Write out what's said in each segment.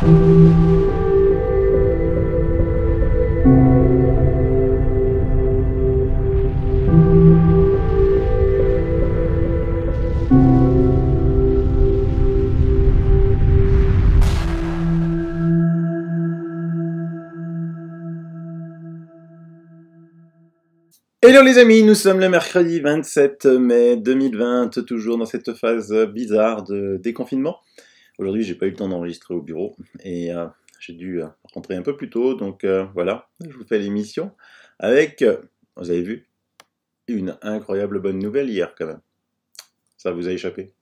Hello les amis, nous sommes le mercredi 27 mai 2020, toujours dans cette phase bizarre de déconfinement. Aujourd'hui, j'ai pas eu le temps d'enregistrer au bureau et j'ai dû rentrer un peu plus tôt, donc voilà, je vous fais l'émission avec, vous avez vu, une incroyable bonne nouvelle hier quand même. Ça vous a échappé.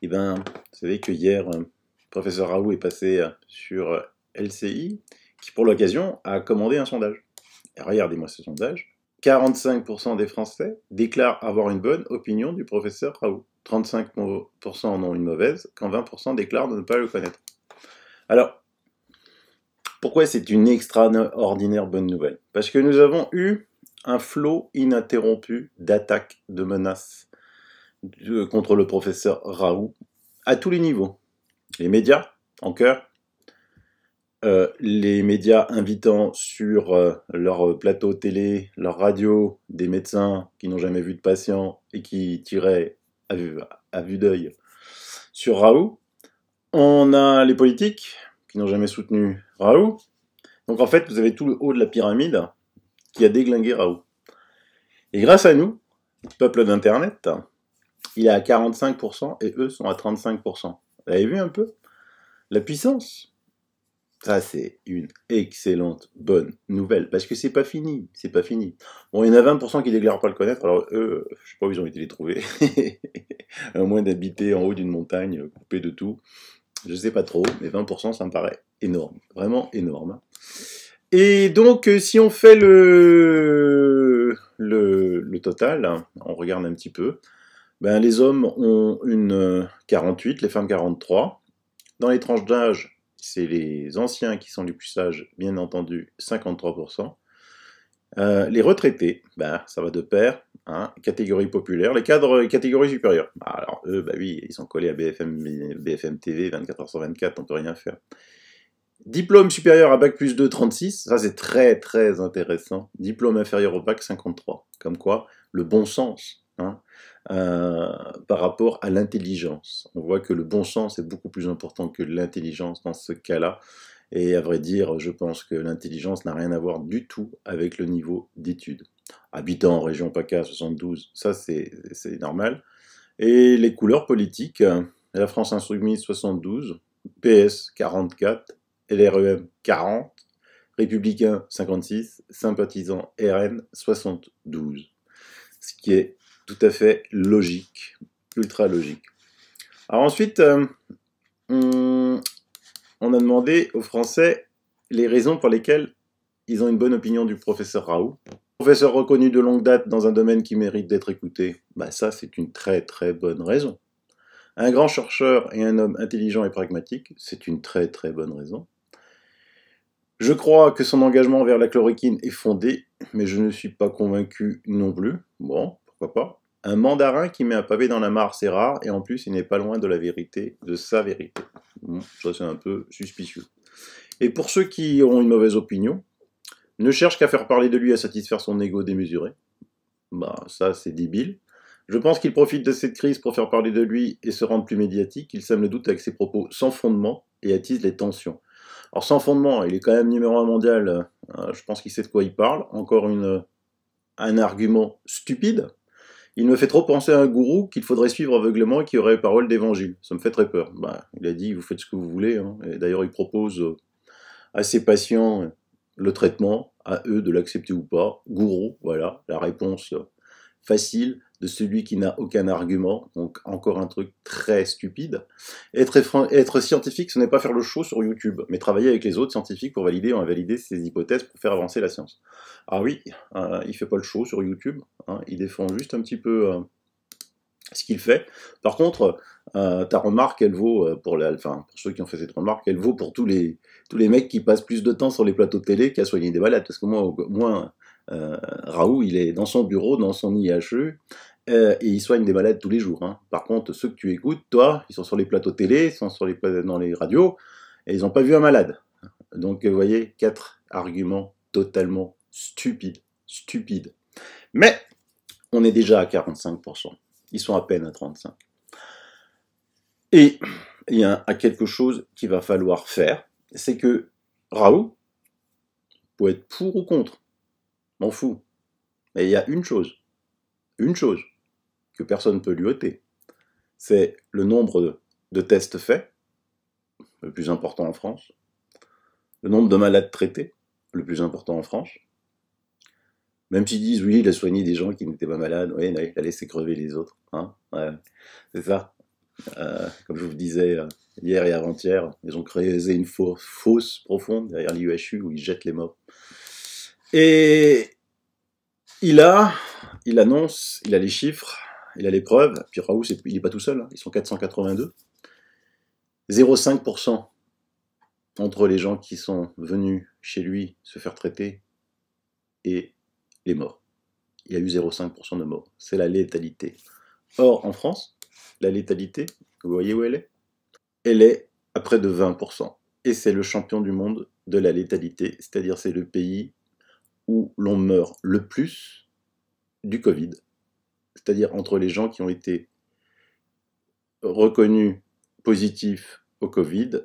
Et ben, vous savez que hier, professeur Raoult est passé sur LCI, qui pour l'occasion a commandé un sondage. Et regardez-moi ce sondage. 45% des Français déclarent avoir une bonne opinion du professeur Raoult. 35% en ont une mauvaise, quand 20% déclarent de ne pas le connaître. Alors, pourquoi c'est une extraordinaire bonne nouvelle? Parce que nous avons eu un flot ininterrompu d'attaques, de menaces contre le professeur Raoult, à tous les niveaux. Les médias, en cœur, les médias invitant sur leur plateau télé, leur radio, des médecins qui n'ont jamais vu de patients et qui tiraient à vue d'œil sur Raoult. On a les politiques qui n'ont jamais soutenu Raoult. Donc en fait, vous avez tout le haut de la pyramide qui a déglingué Raoult. Et grâce à nous, peuple d'Internet, il est à 45% et eux sont à 35%. Vous avez vu un peu la puissance? Ça, c'est une excellente bonne nouvelle, parce que c'est pas fini, c'est pas fini. Bon, il y en a 20% qui déclarent pas le connaître, alors eux, je sais pas où ils ont été les trouver, à moins d'habiter en haut d'une montagne, coupé de tout, je sais pas trop, mais 20% ça me paraît énorme, vraiment énorme. Et donc, si on fait le total, on regarde un petit peu, ben, les hommes ont une 48, les femmes 43, dans les tranches d'âge, c'est les anciens qui sont les plus sages, bien entendu, 53%. Les retraités, bah, ça va de pair, hein, catégorie populaire. Les cadres, catégorie supérieure. Alors eux, bah oui, ils sont collés à BFM TV, 24h/24, on peut rien faire. Diplôme supérieur à Bac plus 2, 36, ça c'est très très intéressant. Diplôme inférieur au Bac, 53. Comme quoi, le bon sens, hein, par rapport à l'intelligence. On voit que le bon sens est beaucoup plus important que l'intelligence dans ce cas-là. Et à vrai dire, je pense que l'intelligence n'a rien à voir du tout avec le niveau d'études. Habitant en région PACA 72, ça c'est normal. Et les couleurs politiques, la France Insoumise 72, PS 44, LREM 40, Républicains 56, sympathisants RN 72. Ce qui est tout à fait logique, ultra logique. Alors ensuite, on a demandé aux Français les raisons pour lesquelles ils ont une bonne opinion du professeur Raoult. Professeur reconnu de longue date dans un domaine qui mérite d'être écouté, bah ça c'est une très très bonne raison. Un grand chercheur et un homme intelligent et pragmatique, c'est une très très bonne raison. Je crois que son engagement envers la chloroquine est fondé, mais je ne suis pas convaincu non plus. Bon, pourquoi pas. Un mandarin qui met un pavé dans la mare, c'est rare, et en plus, il n'est pas loin de la vérité, de sa vérité. Bon, ça, c'est un peu suspicieux. Et pour ceux qui ont une mauvaise opinion, ne cherche qu'à faire parler de lui à satisfaire son ego démesuré. Bah, ça, c'est débile. Je pense qu'il profite de cette crise pour faire parler de lui et se rendre plus médiatique. Il sème le doute avec ses propos sans fondement et attise les tensions. Alors, sans fondement, il est quand même numéro 1 mondial. Je pense qu'il sait de quoi il parle. Encore un argument stupide. Il me fait trop penser à un gourou qu'il faudrait suivre aveuglément et qui aurait parole d'évangile. Ça me fait très peur. Bah, il a dit, vous faites ce que vous voulez. Hein. Et d'ailleurs, il propose à ses patients le traitement, à eux de l'accepter ou pas. Gourou, voilà, la réponse facile de celui qui n'a aucun argument. Donc, encore un truc très stupide. Être scientifique, ce n'est pas faire le show sur YouTube, mais travailler avec les autres scientifiques pour valider ou invalider ses hypothèses pour faire avancer la science. Ah oui, il fait pas le show sur YouTube, hein, il défend juste un petit peu ce qu'il fait. Par contre, ta remarque, elle vaut, pour ceux qui ont fait cette remarque, elle vaut pour tous les mecs qui passent plus de temps sur les plateaux de télé qu'à soigner des malades. Parce que moi Raoult, il est dans son bureau, dans son IHE, et il soigne des malades tous les jours. Hein. Par contre, ceux que tu écoutes, toi, ils sont sur les plateaux télé, ils sont dans les radios, et ils n'ont pas vu un malade. Donc, vous voyez, 4 arguments totalement stupides. Stupides. Mais, on est déjà à 45%. Ils sont à peine à 35%. Et il y a quelque chose qu'il va falloir faire, c'est que Raoult peut être pour ou contre, m'en fous. Mais il y a une chose que personne ne peut lui ôter, c'est le nombre de tests faits, le plus important en France, le nombre de malades traités, le plus important en France. Même s'ils disent, oui, il a soigné des gens qui n'étaient pas malades, oui, il a laissé crever les autres. Hein, ouais, c'est ça. Comme je vous le disais hier et avant-hier, ils ont creusé une fosse profonde derrière l'IUHU où ils jettent les morts. Et il annonce, il a les chiffres, il a les preuves, puis Raoult, il n'est pas tout seul, hein, ils sont 482. 0,5% entre les gens qui sont venus chez lui se faire traiter et les morts. Il y a eu 0,5% de morts. C'est la létalité. Or, en France, la létalité, vous voyez où elle est? Elle est à près de 20%. Et c'est le champion du monde de la létalité, c'est-à-dire c'est le pays où l'on meurt le plus du Covid. C'est-à-dire entre les gens qui ont été reconnus positifs au Covid,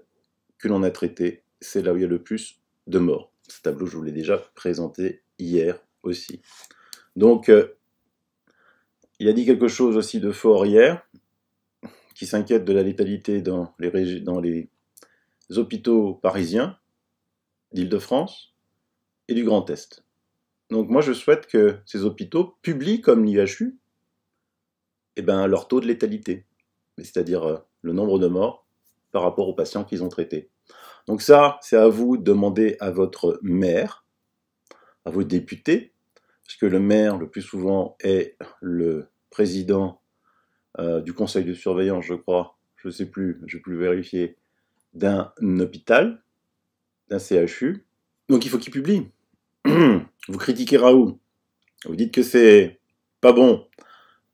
que l'on a traité, c'est là où il y a le plus de morts. Ce tableau, je vous l'ai déjà présenté hier aussi. Donc, il a dit quelque chose aussi de fort hier, qui s'inquiète de la létalité dans les hôpitaux parisiens, d'Île-de-France et du Grand Est. Donc moi, je souhaite que ces hôpitaux publient, comme l'IHU, leur taux de létalité, c'est-à-dire le nombre de morts par rapport aux patients qu'ils ont traités. Donc ça, c'est à vous de demander à votre maire, à vos députés, parce que le maire, le plus souvent, est le président du conseil de surveillance, je crois, je ne sais plus, je ne vais plus vérifier, d'un hôpital, d'un CHU. Donc il faut qu'il publie. Vous critiquez Raoult, vous dites que c'est pas bon.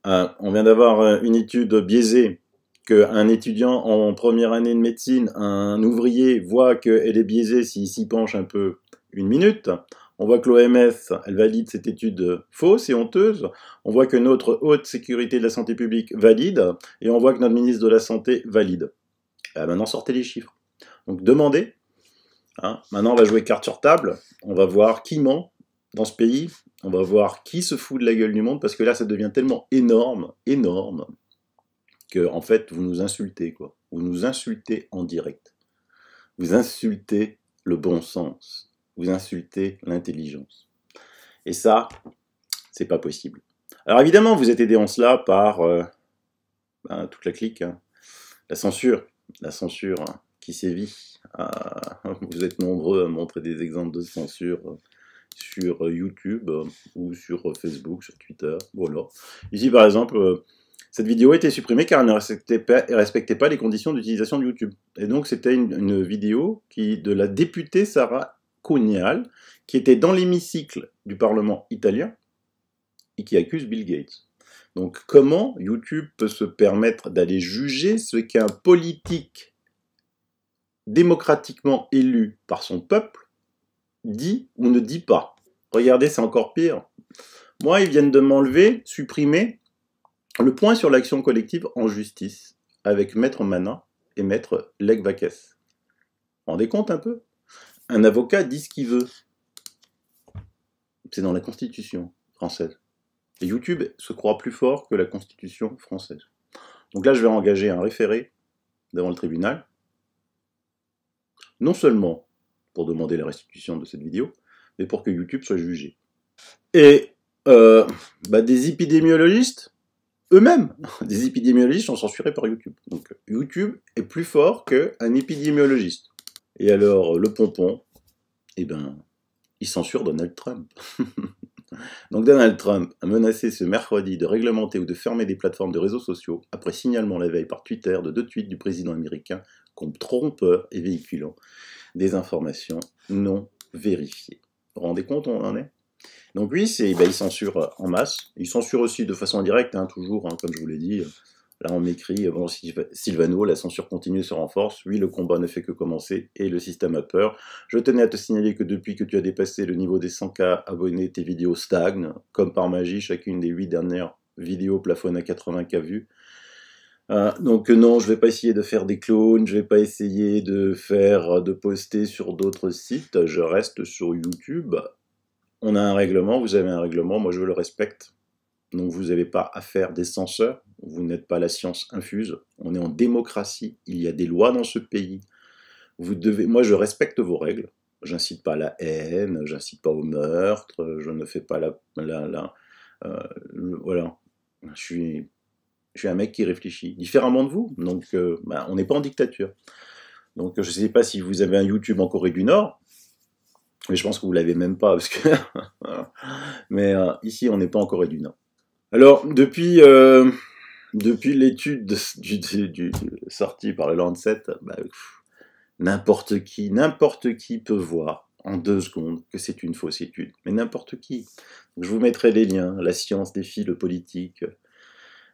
On vient d'avoir une étude biaisée, qu'un étudiant en première année de médecine, un ouvrier, voit qu'elle est biaisée s'il s'y penche un peu une minute. On voit que l'OMS, elle valide cette étude fausse et honteuse. On voit que notre haute sécurité de la santé publique valide. Et on voit que notre ministre de la Santé valide. Maintenant, sortez les chiffres. Donc, demandez. Hein. Maintenant, on va jouer carte sur table. On va voir qui ment dans ce pays. On va voir qui se fout de la gueule du monde. Parce que là, ça devient tellement énorme, que, en fait, vous nous insultez, quoi. Vous nous insultez en direct. Vous insultez le bon sens. Vous insultez l'intelligence. Et ça, c'est pas possible. Alors évidemment, vous êtes aidé en cela par toute la clique, hein. La censure hein, qui sévit. Vous êtes nombreux à montrer des exemples de censure sur YouTube ou sur Facebook, sur Twitter. Voilà. Ici, par exemple, cette vidéo a été supprimée car elle ne respectait pas les conditions d'utilisation de YouTube. Et donc, c'était une vidéo de la députée Sarah Quignal, qui était dans l'hémicycle du Parlement italien et qui accuse Bill Gates. Donc comment YouTube peut se permettre d'aller juger ce qu'un politique démocratiquement élu par son peuple dit ou ne dit pas? Regardez, c'est encore pire. Moi, ils viennent de m'enlever, supprimer le point sur l'action collective en justice avec Maître Manin et Maître Legvakes. Vous vous rendez compte un peu? Un avocat dit ce qu'il veut. C'est dans la Constitution française. Et YouTube se croit plus fort que la Constitution française. Donc là, je vais engager un référé devant le tribunal, non seulement pour demander la restitution de cette vidéo, mais pour que YouTube soit jugé. Et des épidémiologistes, eux-mêmes, des épidémiologistes sont censurés par YouTube. Donc YouTube est plus fort qu'un épidémiologiste. Et alors, le pompon, il censure Donald Trump. Donc Donald Trump a menacé ce mercredi de réglementer ou de fermer des plateformes de réseaux sociaux après signalement la veille par Twitter de 2 tweets du président américain comme trompeurs et véhiculant des informations non vérifiées. Vous vous rendez compte où on en est? Donc oui, il censure en masse. Il censure aussi de façon indirecte, toujours, comme je vous l'ai dit, Là, on m'écrit, bon, Sylvano, la censure continue se renforce. Oui, le combat ne fait que commencer et le système a peur. Je tenais à te signaler que depuis que tu as dépassé le niveau des 100K abonnés, tes vidéos stagnent. Comme par magie, chacune des 8 dernières vidéos plafonne à 80K vues. Donc non, je vais pas essayer de faire des clones, je vais pas essayer de poster sur d'autres sites. Je reste sur YouTube. On a un règlement, vous avez un règlement, moi je le respecte. Donc vous n'avez pas à faire des censeurs, vous n'êtes pas la science infuse, on est en démocratie, il y a des lois dans ce pays. Moi je respecte vos règles, j'incite pas à la haine, j'incite pas au meurtre, je ne fais pas voilà. Je suis un mec qui réfléchit différemment de vous, donc on n'est pas en dictature. Donc je ne sais pas si vous avez un YouTube en Corée du Nord, mais je pense que vous l'avez même pas, parce que mais ici on n'est pas en Corée du Nord. Alors, depuis l'étude sortie par le Lancet, n'importe qui peut voir en 2 secondes que c'est une fausse étude. Mais n'importe qui. Donc, je vous mettrai les liens. La science défie le politique.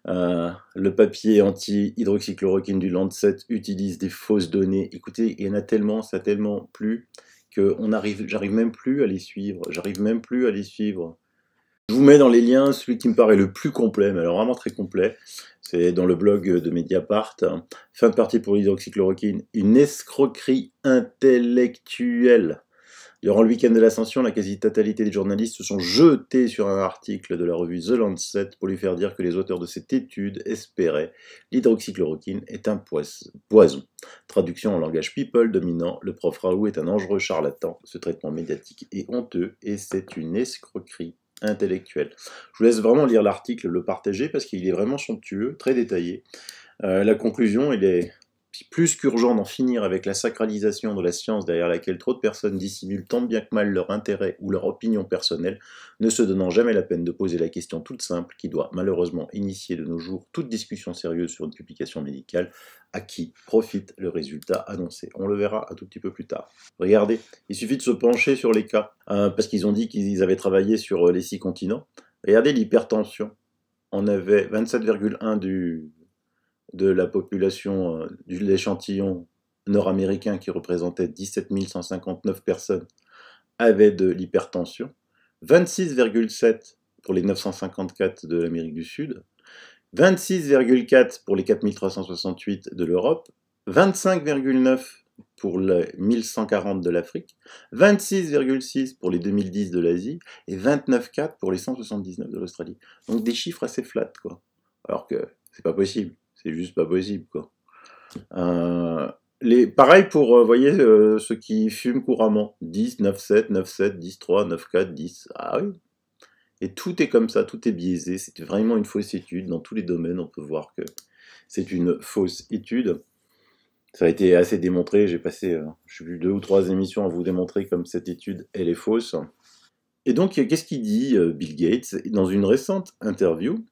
Le papier anti-hydroxychloroquine du Lancet utilise des fausses données. Écoutez, il y en a tellement, ça a tellement plu que j'arrive même plus à les suivre. Je vous mets dans les liens celui qui me paraît le plus complet, mais alors vraiment très complet. C'est dans le blog de Mediapart. Fin de partie pour l'hydroxychloroquine. Une escroquerie intellectuelle. Durant le week-end de l'Ascension, la quasi-totalité des journalistes se sont jetés sur un article de la revue The Lancet pour lui faire dire que les auteurs de cette étude espéraient l'hydroxychloroquine est un poison. Traduction en langage people dominant, le prof Raoult est un dangereux charlatan. Ce traitement médiatique est honteux et c'est une escroquerie intellectuelle. Je vous laisse vraiment lire l'article, le partager parce qu'il est vraiment somptueux, très détaillé. La conclusion, il est plus qu'urgent d'en finir avec la sacralisation de la science derrière laquelle trop de personnes dissimulent tant bien que mal leur intérêt ou leur opinion personnelle, ne se donnant jamais la peine de poser la question toute simple qui doit malheureusement initier de nos jours toute discussion sérieuse sur une publication médicale. À qui profite le résultat annoncé? On le verra un tout petit peu plus tard. Regardez, il suffit de se pencher sur les cas, parce qu'ils ont dit qu'ils avaient travaillé sur les 6 continents. Regardez l'hypertension. On avait 27,1 de la population de l'échantillon nord-américain qui représentait 17 159 personnes avait de l'hypertension, 26,7 pour les 954 de l'Amérique du Sud, 26,4 pour les 4368 de l'Europe, 25,9 pour les 1140 de l'Afrique, 26,6 pour les 2010 de l'Asie et 29,4 pour les 179 de l'Australie. Donc des chiffres assez flats, quoi. Alors que c'est pas possible. C'est juste pas possible, quoi. Pareil pour, voyez, ceux qui fument couramment. 10, 9,7, 9,7, 10,3, 9,4, 10. Ah oui. Et tout est comme ça, tout est biaisé. C'est vraiment une fausse étude. Dans tous les domaines, on peut voir que c'est une fausse étude. Ça a été assez démontré. J'ai passé, je sais plus, 2 ou 3 émissions à vous démontrer comme cette étude, elle est fausse. Et donc, qu'est-ce qu'il dit, Bill Gates? Dans une récente interview,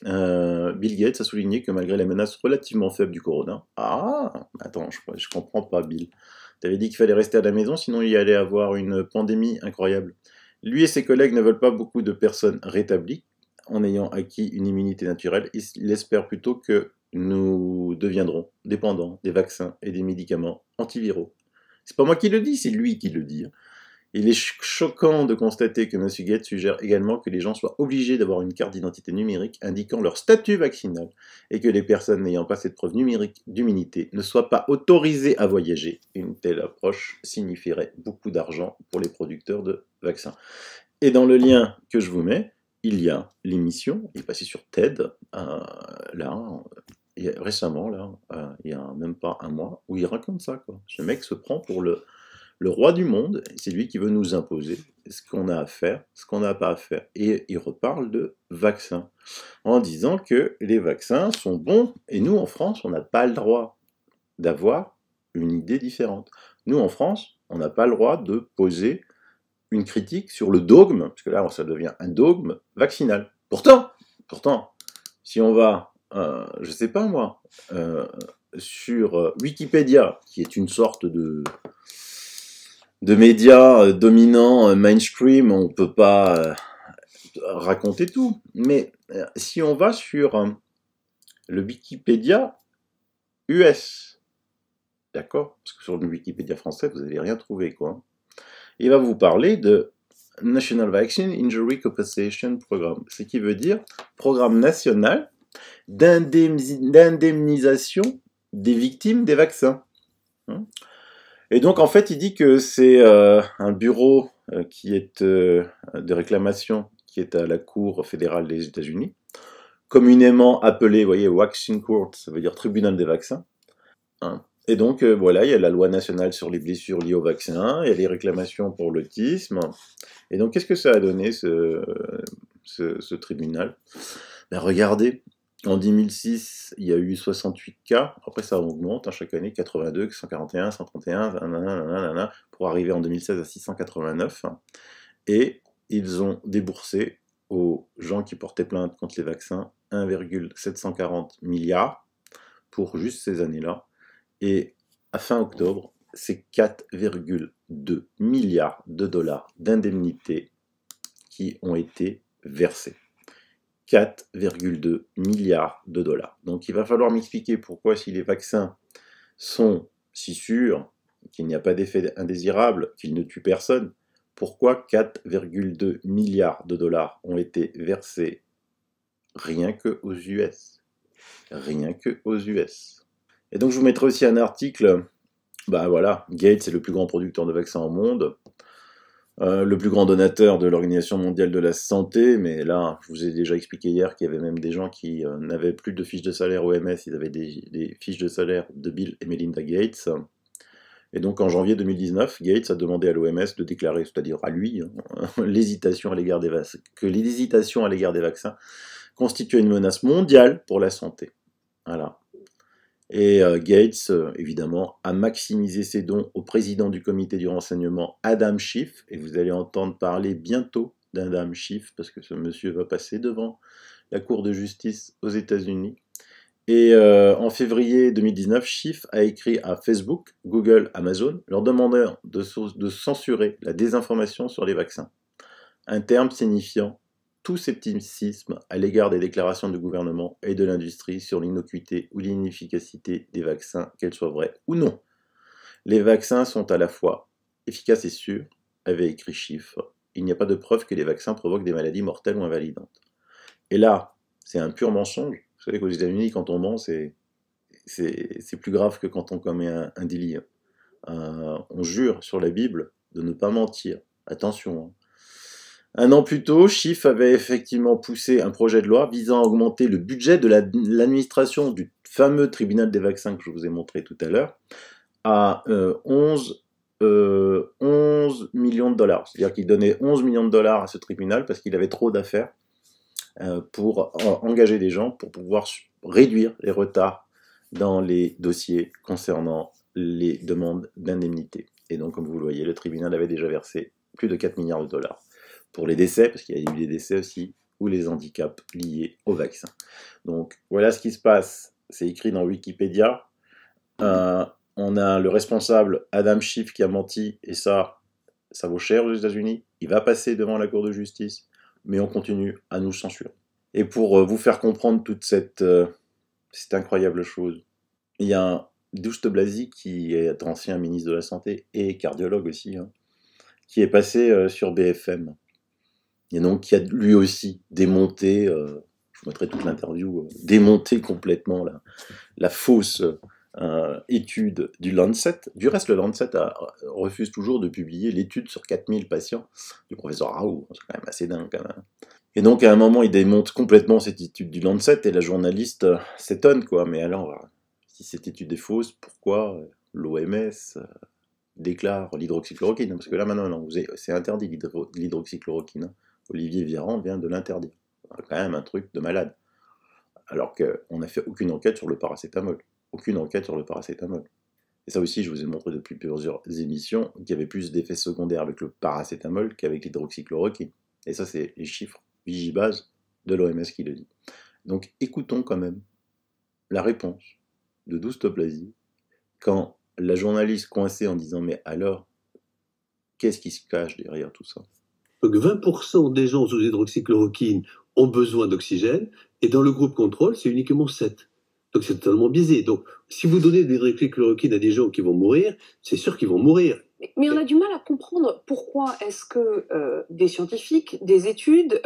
Bill Gates a souligné que malgré les menaces relativement faibles du corona... Ah, attends, je comprends pas, Bill. T'avais dit qu'il fallait rester à la maison, sinon il y allait avoir une pandémie incroyable. Lui et ses collègues ne veulent pas beaucoup de personnes rétablies, en ayant acquis une immunité naturelle. Il espère plutôt que nous deviendrons dépendants des vaccins et des médicaments antiviraux. C'est pas moi qui le dis, c'est lui qui le dit. Il est choquant de constater que M. Gates suggère également que les gens soient obligés d'avoir une carte d'identité numérique indiquant leur statut vaccinal et que les personnes n'ayant pas cette preuve numérique d'immunité ne soient pas autorisées à voyager. Une telle approche signifierait beaucoup d'argent pour les producteurs de vaccins. Et dans le lien que je vous mets, il y a l'émission, il est passé sur TED, récemment, il y a même pas un mois, où il raconte ça, quoi. Ce mec se prend pour le roi du monde, c'est lui qui veut nous imposer ce qu'on a à faire, ce qu'on n'a pas à faire. Et il reparle de vaccins, en disant que les vaccins sont bons, et nous, en France, on n'a pas le droit d'avoir une idée différente. Nous, en France, on n'a pas le droit de poser une critique sur le dogme, parce que là, ça devient un dogme vaccinal. Pourtant, si on va, je sais pas moi, sur Wikipédia, qui est une sorte de médias dominants, mainstream, on ne peut pas raconter tout. Mais si on va sur le Wikipédia US. D'accord? Parce que sur le Wikipédia français, vous n'allez rien trouver, quoi. Il va vous parler de National Vaccine Injury Compensation Program, ce qui veut dire programme national d'indemnisation des victimes des vaccins. Et donc, en fait, il dit que c'est un bureau qui est de réclamation qui est à la Cour fédérale des États-Unis, communément appelé, vous voyez, Vaccine Court, ça veut dire tribunal des vaccins. Et donc, voilà, il y a la loi nationale sur les blessures liées au vaccin, il y a les réclamations pour l'autisme. Et donc, qu'est-ce que ça a donné, ce tribunal? Ben, regardez, en 2006, il y a eu 68 cas, après ça augmente chaque année, 82, 141, 131, nanana, pour arriver en 2016 à 689. Et ils ont déboursé aux gens qui portaient plainte contre les vaccins 1,740 milliards pour juste ces années-là. Et à fin octobre, c'est 4,2 milliards de dollars d'indemnités qui ont été versés. 4,2 milliards de dollars. Donc il va falloir m'expliquer pourquoi, si les vaccins sont si sûrs, qu'il n'y a pas d'effet indésirable, qu'ils ne tuent personne, pourquoi 4,2 milliards de dollars ont été versés rien que aux US. Rien que aux US. Et donc je vous mettrai aussi un article, ben voilà, Gates est le plus grand producteur de vaccins au monde, le plus grand donateur de l'Organisation mondiale de la santé, mais là, je vous ai déjà expliqué hier qu'il y avait même des gens qui n'avaient plus de fiches de salaire OMS, ils avaient des fiches de salaire de Bill et Melinda Gates. Et donc en janvier 2019, Gates a demandé à l'OMS de déclarer, c'est-à-dire à lui, l'hésitation à l'égard des vaccins, que l'hésitation à l'égard des vaccins constituait une menace mondiale pour la santé. Voilà. Et Gates, évidemment, a maximisé ses dons au président du comité du renseignement, Adam Schiff, et vous allez entendre parler bientôt d'Adam Schiff, parce que ce monsieur va passer devant la Cour de justice aux États-Unis. Et en février 2019, Schiff a écrit à Facebook, Google, Amazon, leur demandant de censurer la désinformation sur les vaccins. Un terme signifiant tout scepticisme à l'égard des déclarations du gouvernement et de l'industrie sur l'innocuité ou l'inefficacité des vaccins, qu'elles soient vraies ou non. Les vaccins sont à la fois efficaces et sûrs, avait écrit Schiff. Il n'y a pas de preuve que les vaccins provoquent des maladies mortelles ou invalidantes. Et là, c'est un pur mensonge. Vous savez qu'aux États-Unis, quand on ment, c'est plus grave que quand on commet un délit. On jure sur la Bible de ne pas mentir. Attention. Un an plus tôt, Schiff avait effectivement poussé un projet de loi visant à augmenter le budget de l'administration du fameux tribunal des vaccins que je vous ai montré tout à l'heure à 11 millions de dollars. C'est-à-dire qu'il donnait 11 millions de dollars à ce tribunal parce qu'il avait trop d'affaires pour engager des gens pour pouvoir réduire les retards dans les dossiers concernant les demandes d'indemnité. Et donc, comme vous le voyez, le tribunal avait déjà versé plus de 4 milliards de dollars pour les décès, parce qu'il y a eu des décès aussi, ou les handicaps liés au vaccin. Donc, voilà ce qui se passe. C'est écrit dans Wikipédia. On a le responsable, Adam Schiff, qui a menti, et ça vaut cher aux États-Unis. Il va passer devant la Cour de justice, mais on continue à nous censurer. Et pour vous faire comprendre toute cette incroyable chose, il y a Douste Blazy, qui est ancien ministre de la Santé et cardiologue aussi, qui est passé sur BFM. Et donc qui a lui aussi démonté, je vous mettrai toute l'interview, démonté complètement la fausse étude du Lancet. Du reste, le Lancet refuse toujours de publier l'étude sur 4000 patients du professeur Raoult. C'est quand même assez dingue quand même. Et donc à un moment, il démonte complètement cette étude du Lancet et la journaliste s'étonne, quoi. Mais alors, si cette étude est fausse, pourquoi l'OMS déclare l'hydroxychloroquine? Parce que là maintenant, non, c'est interdit l'hydroxychloroquine. Olivier Véran vient de l'interdire. C'est quand même un truc de malade. Alors qu'on n'a fait aucune enquête sur le paracétamol. Aucune enquête sur le paracétamol. Et ça aussi, je vous ai montré depuis plusieurs émissions qu'il y avait plus d'effets secondaires avec le paracétamol qu'avec l'hydroxychloroquine. Et ça, c'est les chiffres Vigibase de l'OMS qui le dit. Donc écoutons quand même la réponse de Douste Blazy quand la journaliste coincée en disant « Mais alors, qu'est-ce qui se cache derrière tout ça ?» Donc 20% des gens sous hydroxychloroquine ont besoin d'oxygène, et dans le groupe contrôle, c'est uniquement 7. Donc c'est totalement biaisé. Donc si vous donnez des hydroxychloroquine à des gens qui vont mourir, c'est sûr qu'ils vont mourir. Mais on a du mal à comprendre pourquoi est-ce que des scientifiques, des études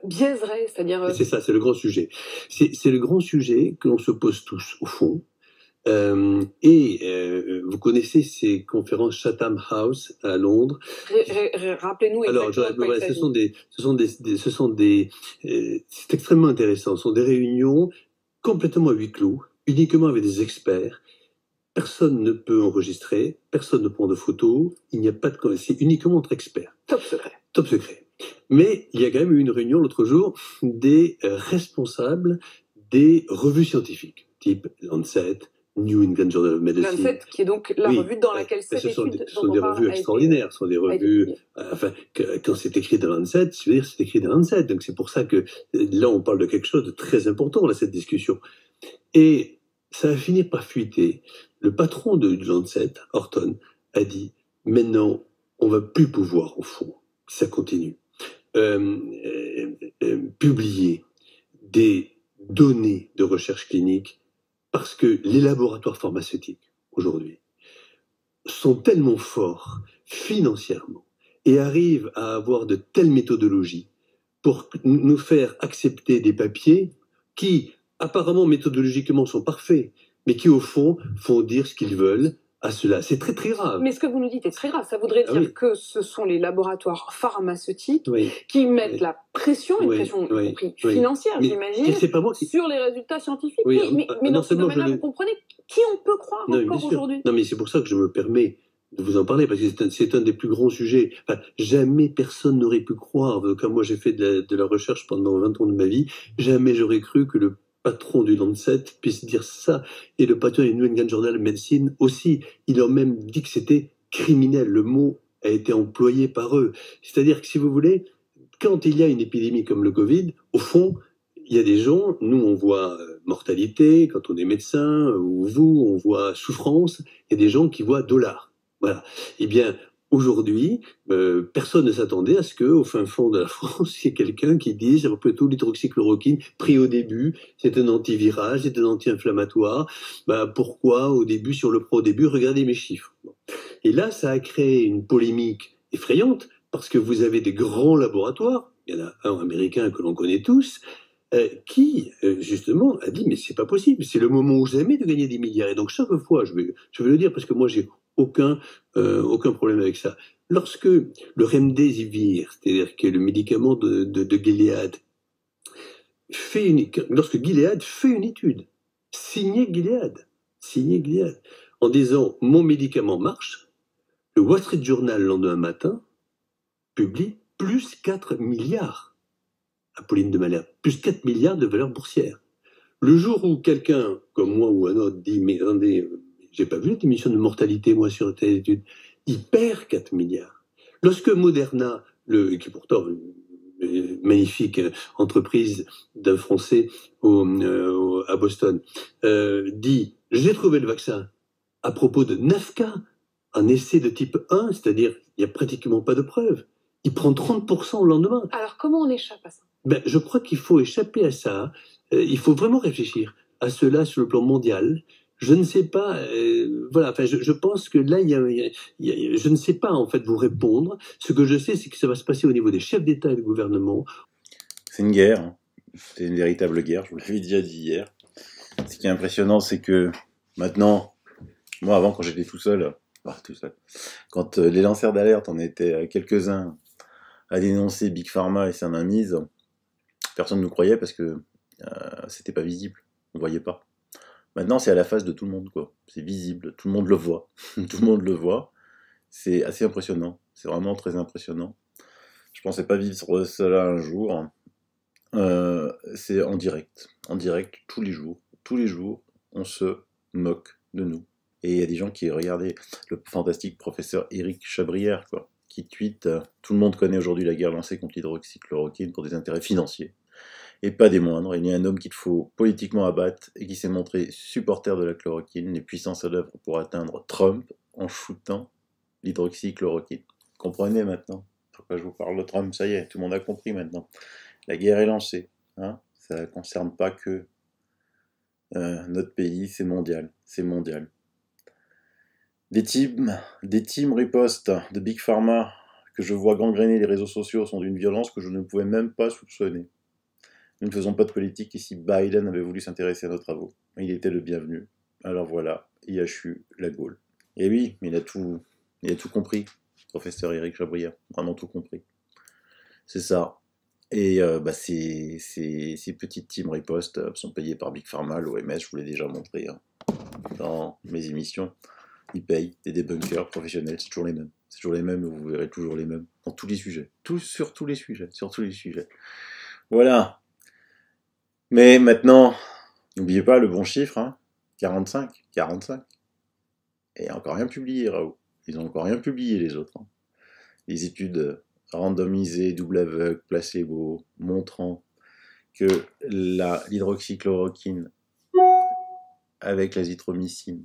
biaiseraient, c'est-à-dire... C'est ça, c'est le grand sujet. C'est le grand sujet que l'on se pose tous, au fond. Vous connaissez ces conférences Chatham House à Londres. Rappelez-nous exactement. Alors, c'est extrêmement intéressant. Ce sont des réunions complètement à huis clos, uniquement avec des experts. Personne ne peut enregistrer, personne ne prend de photos, il n'y a pas de... C'est uniquement entre experts. Top secret. Top secret. Mais il y a quand même eu une réunion l'autre jour des responsables des revues scientifiques, type Lancet, New England Journal of Medicine. Lancet, qui est donc la revue dans laquelle cette étude... Ce sont des revues extraordinaires, ce sont des revues... quand c'est écrit dans Lancet, je veux dire, c'est écrit dans Lancet. Donc c'est pour ça que là, on parle de quelque chose de très important, là, cette discussion. Et ça a fini par fuiter. Le patron de Lancet, Horton, a dit « Maintenant, on va plus pouvoir, au fond, ça continue, publier des données de recherche clinique parce que les laboratoires pharmaceutiques, aujourd'hui, sont tellement forts financièrement et arrivent à avoir de telles méthodologies pour nous faire accepter des papiers qui, apparemment, méthodologiquement, sont parfaits, mais qui, au fond, font dire ce qu'ils veulent à cela. C'est très, très grave. Mais ce que vous nous dites est très grave. Ça voudrait dire que ce sont les laboratoires pharmaceutiques qui mettent la pression, une pression y compris financière, j'imagine, sur les résultats scientifiques. Mais dans ce domaine-là, vous comprenez qui on peut croire encore aujourd'hui? Non, mais c'est pour ça que je me permets de vous en parler, parce que c'est un des plus grands sujets. Enfin, jamais personne n'aurait pu croire, comme moi j'ai fait de la recherche pendant 20 ans de ma vie, jamais j'aurais cru que le patron du Lancet puisse dire ça, et le patron du New England Journal of Medicine aussi. Il a même dit que c'était criminel. Le mot a été employé par eux. C'est-à-dire que, si vous voulez, quand il y a une épidémie comme le Covid, au fond, il y a des gens, nous on voit mortalité, quand on est médecin, ou vous, on voit souffrance, il y a des gens qui voient dollars. Voilà. Eh bien, aujourd'hui, personne ne s'attendait à ce qu'au fin fond de la France, il y ait quelqu'un qui dise, après tout, l'hydroxychloroquine, pris au début, c'est un antiviral, c'est un anti-inflammatoire. Pourquoi, au début, sur le pro début, regardez mes chiffres. Et là, ça a créé une polémique effrayante, parce que vous avez des grands laboratoires, il y en a un américain que l'on connaît tous, qui, justement, a dit, mais c'est pas possible, c'est le moment où jamais de gagner des milliards. Et donc, chaque fois, je vais le dire, parce que moi, j'ai aucun problème avec ça. Lorsque le Remdesivir, c'est-à-dire que le médicament de Gilead, lorsque Gilead fait une étude, signée Gilead, en disant « mon médicament marche », le Wall Street Journal, le lendemain matin, publie plus 4 milliards, Apolline de Malherbe, plus 4 milliards de valeur boursière. Le jour où quelqu'un, comme moi ou un autre, dit « mais attendez, j'ai pas vu l'émission de mortalité, moi, sur telle étude », il perd 4 milliards. Lorsque Moderna, qui est pourtant une magnifique entreprise d'un Français à Boston, dit « j'ai trouvé le vaccin à propos de 9 cas, un essai de type 1, c'est-à-dire il n'y a pratiquement pas de preuves. Il prend 30% le lendemain. » Alors comment on échappe à ça? Je crois qu'il faut échapper à ça. Il faut vraiment réfléchir à cela sur le plan mondial. Je ne sais pas, voilà, enfin, je pense que là, je ne sais pas en fait vous répondre. Ce que je sais, c'est que ça va se passer au niveau des chefs d'État et de gouvernement. C'est une guerre, hein. C'est une véritable guerre, je vous l'avais déjà dit hier. Ce qui est impressionnant, c'est que maintenant, moi avant quand j'étais tout seul, quand les lanceurs d'alerte, on était quelques-uns à dénoncer Big Pharma et sa mainmise, personne ne nous croyait parce que c'était pas visible, on voyait pas. Maintenant, c'est à la face de tout le monde, quoi. C'est visible, tout le monde le voit. Tout le monde le voit. C'est assez impressionnant. C'est vraiment très impressionnant. Je pensais pas vivre cela un jour. C'est en direct. En direct, tous les jours. Tous les jours, on se moque de nous. Et il y a des gens qui regardaient le fantastique professeur Éric Chabrière, quoi, qui tweet tout le monde connaît aujourd'hui la guerre lancée contre l'hydroxychloroquine pour des intérêts financiers. Et pas des moindres, il y a un homme qu'il faut politiquement abattre et qui s'est montré supporter de la chloroquine, les puissances à l'œuvre pour atteindre Trump en shootant l'hydroxychloroquine. Comprenez maintenant pourquoi je vous parle de Trump, ça y est, tout le monde a compris maintenant. La guerre est lancée, hein, ça ne concerne pas que Notre pays, c'est mondial, c'est mondial. Des teams ripostes de Big Pharma que je vois gangréner les réseaux sociaux sont d'une violence que je ne pouvais même pas soupçonner. Nous ne faisons pas de politique ici. Biden avait voulu s'intéresser à nos travaux. Il était le bienvenu. Alors voilà, IHU, la Gaule. Et oui, mais il a tout compris, professeur Éric Chabrier. Vraiment tout compris. C'est ça. Et ces petites teams ripostes sont payées par Big Pharma, l'OMS, je vous l'ai déjà montré dans mes émissions. Ils payent des débunkers professionnels, c'est toujours les mêmes. C'est toujours les mêmes, vous verrez toujours les mêmes. Dans tous les sujets. Sur tous les sujets. Voilà. Mais maintenant, n'oubliez pas le bon chiffre, 45. Et encore rien publié, Raoult. Ils ont encore rien publié, les autres. Les études randomisées, double aveugle, placebo, montrant que l'hydroxychloroquine avec l'azithromycine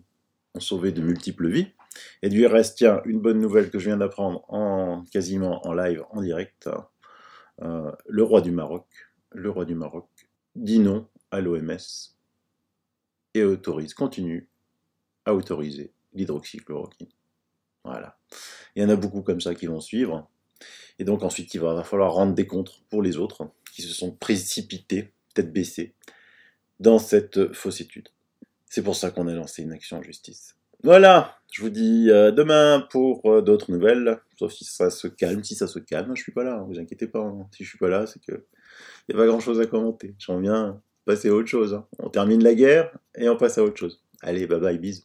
ont sauvé de multiples vies. Et du reste, tiens, une bonne nouvelle que je viens d'apprendre quasiment en live, en direct, le roi du Maroc dit non à l'OMS et continue à autoriser l'hydroxychloroquine. Voilà. Il y en a beaucoup comme ça qui vont suivre. Et donc ensuite, il va falloir rendre des comptes pour les autres qui se sont précipités, tête baissée, dans cette fausse étude. C'est pour ça qu'on a lancé une action en justice. Voilà, je vous dis demain pour d'autres nouvelles, sauf si ça se calme. Si ça se calme, je suis pas là, vous inquiétez pas. Si je suis pas là, c'est que il n'y a pas grand chose à commenter. J'en viens passer à autre chose. On termine la guerre et on passe à autre chose. Allez, bye bye, bisous.